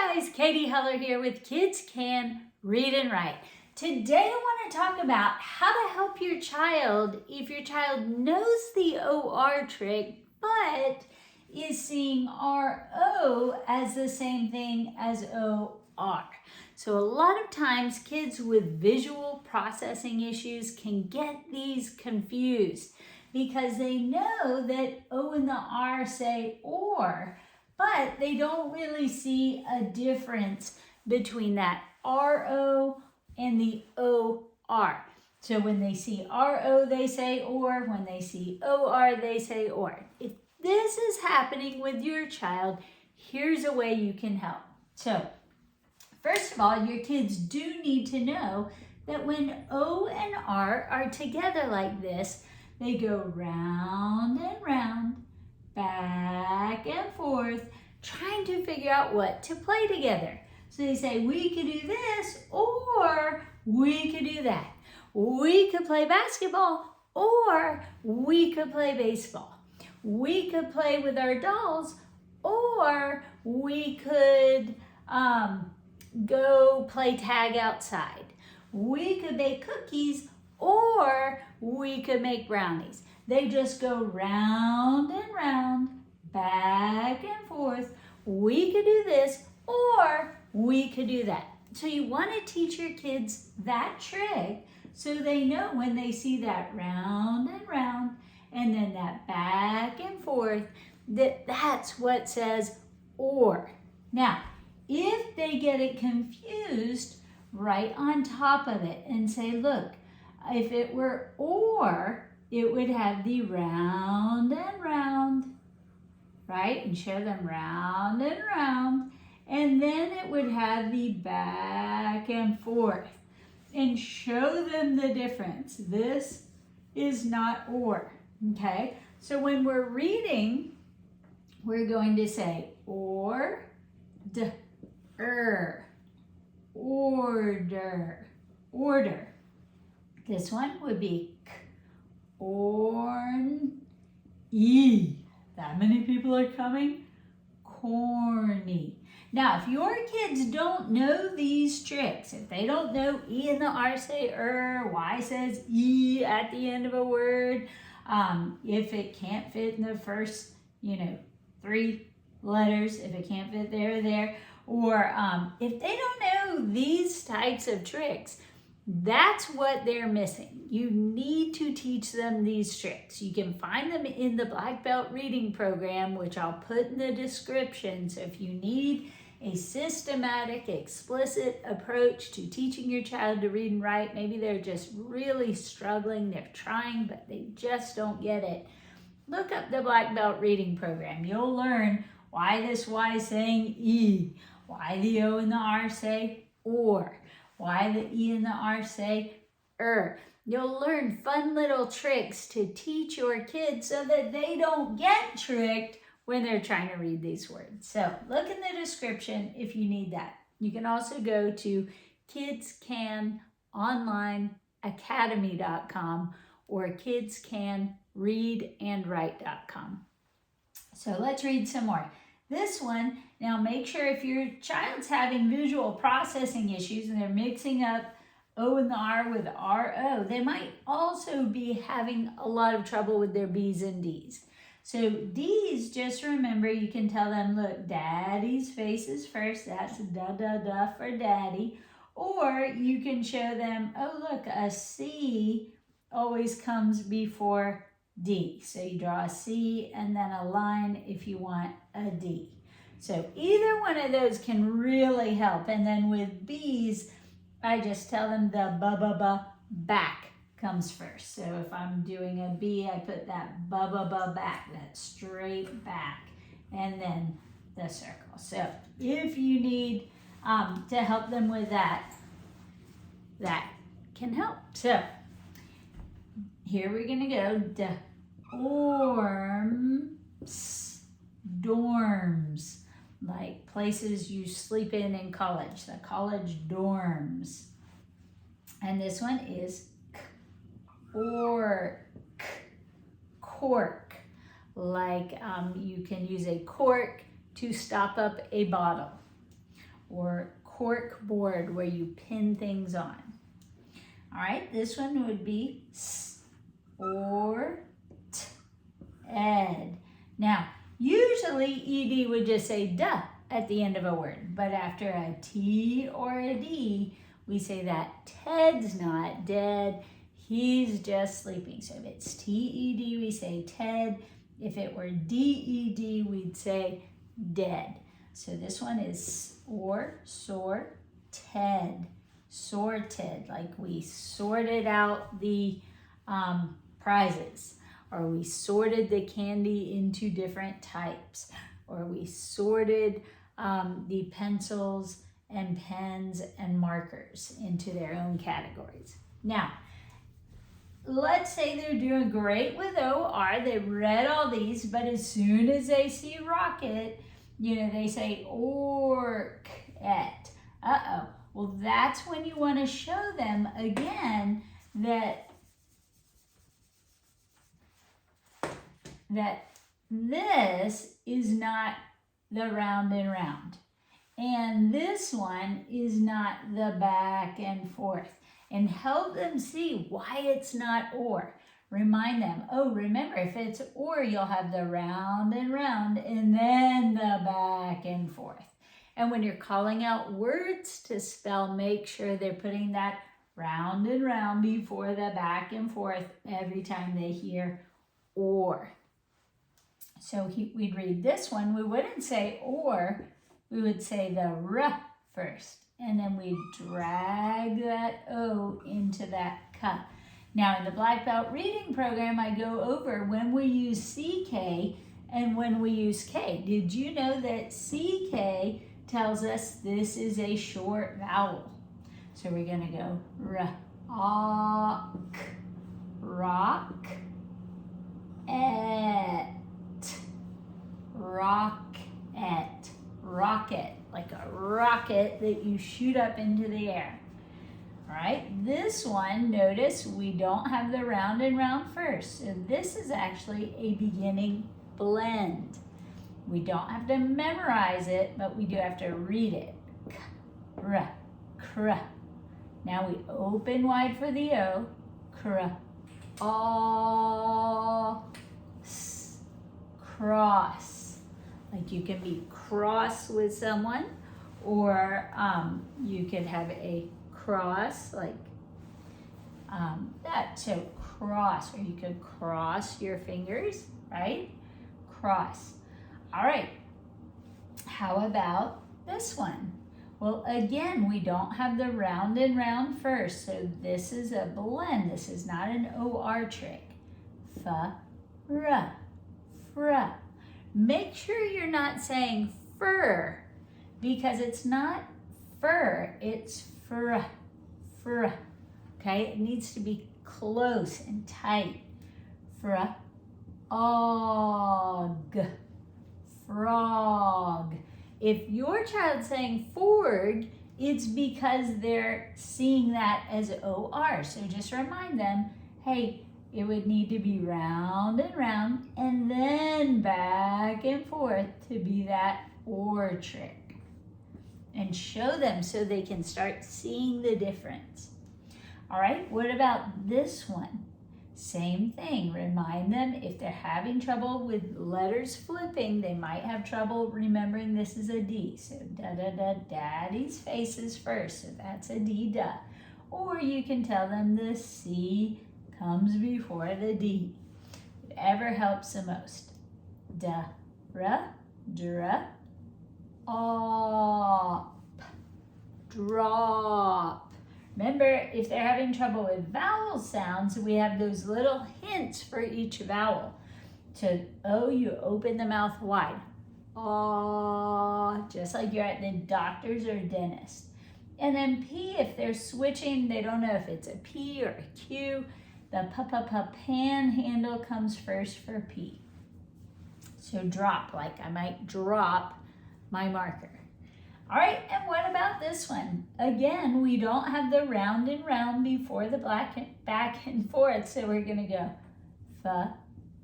guys, Katy Huller here with Kids Can Read and Write. Today I want to talk about how to help your child if your child knows the OR trick but is seeing RO as the same thing as OR. So a lot of times kids with visual processing issues can get these confused because they know that O and the R say OR, but they don't really see a difference between that RO and the OR. So when they see RO, they say OR. When they see OR, they say OR. If this is happening with your child, here's a way you can help. So first of all, your kids do need to know that when O and R are together like this, they go round and round, back and forth, trying to figure out what to play together. So they say, we could do this, or we could do that. We could play basketball, or we could play baseball. We could play with our dolls, or we could go play tag outside. We could bake cookies, or we could make brownies. They just go round and round, back and forth. We could do this, or we could do that. So you want to teach your kids that trick so they know when they see that round and round and then that back and forth, that's what says OR. Now, if they get it confused, write on top of it and say, look, if it were OR, it would have the round and round, right? And show them round and round. And then it would have the back and forth. And show them the difference. This is not OR, okay? So when we're reading, we're going to say OR, order, order. This one would be k, orn, e. That many people are coming? Corny. Now, if your kids don't know these tricks, if they don't know E and the R say Y says E at the end of a word, if it can't fit in the first, 3 letters, if it can't fit there, or if they don't know these types of tricks, that's what they're missing. You need to teach them these tricks. You can find them in the Black Belt Reading Program, which I'll put in the description. So if you need a systematic, explicit approach to teaching your child to read and write, maybe they're just really struggling, they're trying, but they just don't get it, look up the Black Belt Reading Program. You'll learn why this Y is saying E, why the O and the R say OR, why the E and the R say You'll learn fun little tricks to teach your kids so that they don't get tricked when they're trying to read these words. So look in the description if you need that. You can also go to kidscanonlineacademy.com or kidscanreadandwrite.com. So let's read some more. This one, now make sure if your child's having visual processing issues and they're mixing up O and the R with RO, they might also be having a lot of trouble with their B's and D's. So D's, just remember, you can tell them, look, daddy's face is first. That's da for daddy. Or you can show them, oh, look, a C always comes before D. So you draw a C and then a line if you want a D. So either one of those can really help. And then with B's, I just tell them the back comes first. So if I'm doing a B, I put that back, that straight back, and then the circle. So if you need to help them with that, that can help. So here we're gonna go, dorms, like places you sleep in college, the college dorms. And this one is cork, like you can use a cork to stop up a bottle. or cork board where you pin things on. All right, this one would be s or t, ed. Now, usually ed would just say duh at the end of a word, but after a T or a D, we say that Ted's not dead, he's just sleeping. So if it's T-E-D, we say Ted. If it were D-E-D, we'd say dead. So this one is or, sor, ted, sorted, like we sorted out the prizes, or we sorted the candy into different types, or we sorted the pencils and pens and markers into their own categories. Now, let's say they're doing great with OR, they read all these, but as soon as they see rocket, they say orc et. Uh-oh. Well, that's when you want to show them again that this is not the round and round. And this one is not the back and forth. And help them see why it's not or. Remind them, oh, remember, if it's or, you'll have the round and then the back and forth. And when you're calling out words to spell, make sure they're putting that round and round before the back and forth every time they hear or. So we'd read this one. We wouldn't say or, we would say the r first. And then we drag that O into that cup. Now in the Black Belt Reading Program, I go over when we use CK and when we use K. Did you know that CK tells us this is a short vowel? So we're gonna go rock, rock, et, rocket, rocket, like a rocket that you shoot up into the air. All right, this one, notice we don't have the round and round first. So this is actually a beginning blend. We don't have to memorize it, but we do have to read it. Kr, kr. Now we open wide for the O. Kr, aw, s, cross. Like you can be cross with someone, or you could have a cross like that. So cross, or you could cross your fingers, right? Cross. All right. How about this one? Well, again, we don't have the round and round first, so this is a blend. This is not an OR trick. F-r, fr. Make sure you're not saying fur, because it's not fur, it's fr, fr. Okay, it needs to be close and tight. Fr, og, frog. If your child's saying forg, it's because they're seeing that as OR. So just remind them, hey, it would need to be round and then back and forth to be that OR trick. And show them so they can start seeing the difference. All right, what about this one? Same thing, remind them if they're having trouble with letters flipping, they might have trouble remembering this is a D. So da-da-da, daddy's face is first, so that's a D, duh. Or you can tell them the C comes before the D. Whatever helps the most. Da, ra, dra, op, drop. Remember, if they're having trouble with vowel sounds, we have those little hints for each vowel. To O, you open the mouth wide. Aw, just like you're at the doctor's or dentist. And then P, if they're switching, they don't know if it's a P or a Q. The panhandle comes first for P. So drop, like I might drop my marker. All right, and what about this one? Again, we don't have the round and round before the back and forth, so we're gonna go fa,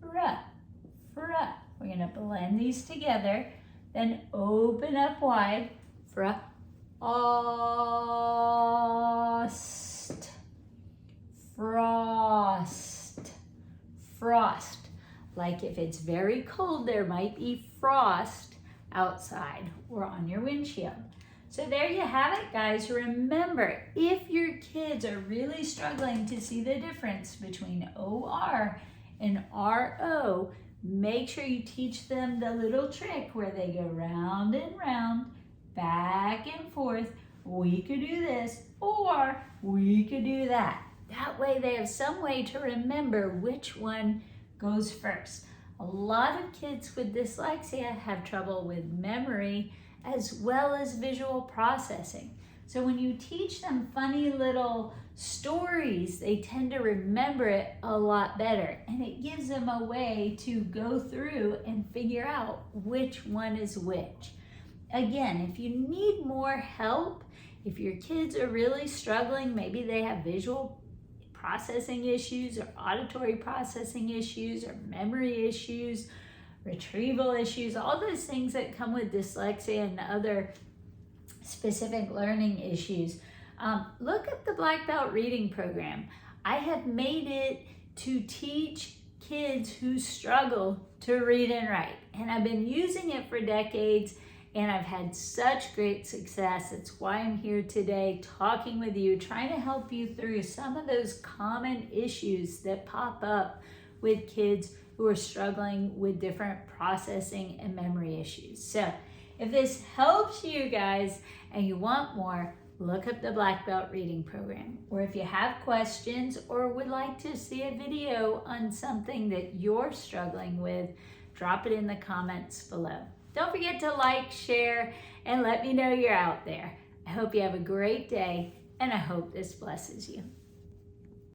ra, fra. We're gonna blend these together, then open up wide, fra, Frost, frost, frost. Like if it's very cold, there might be frost outside or on your windshield. So there you have it, guys. Remember, if your kids are really struggling to see the difference between OR and RO, make sure you teach them the little trick where they go round and round, back and forth. We could do this, or we could do that. That way they have some way to remember which one goes first. A lot of kids with dyslexia have trouble with memory as well as visual processing. So when you teach them funny little stories, they tend to remember it a lot better, and it gives them a way to go through and figure out which one is which. Again, if you need more help, if your kids are really struggling, maybe they have visual processing issues or auditory processing issues or memory issues, retrieval issues, all those things that come with dyslexia and other specific learning issues, look up the Black Belt Reading Program. I have made it to teach kids who struggle to read and write, and I've been using it for decades, and I've had such great success. It's why I'm here today talking with you, trying to help you through some of those common issues that pop up with kids who are struggling with different processing and memory issues. So if this helps you guys and you want more, look up the Black Belt Reading Program. Or if you have questions or would like to see a video on something that you're struggling with, drop it in the comments below. Don't forget to like, share, and let me know you're out there. I hope you have a great day, and I hope this blesses you.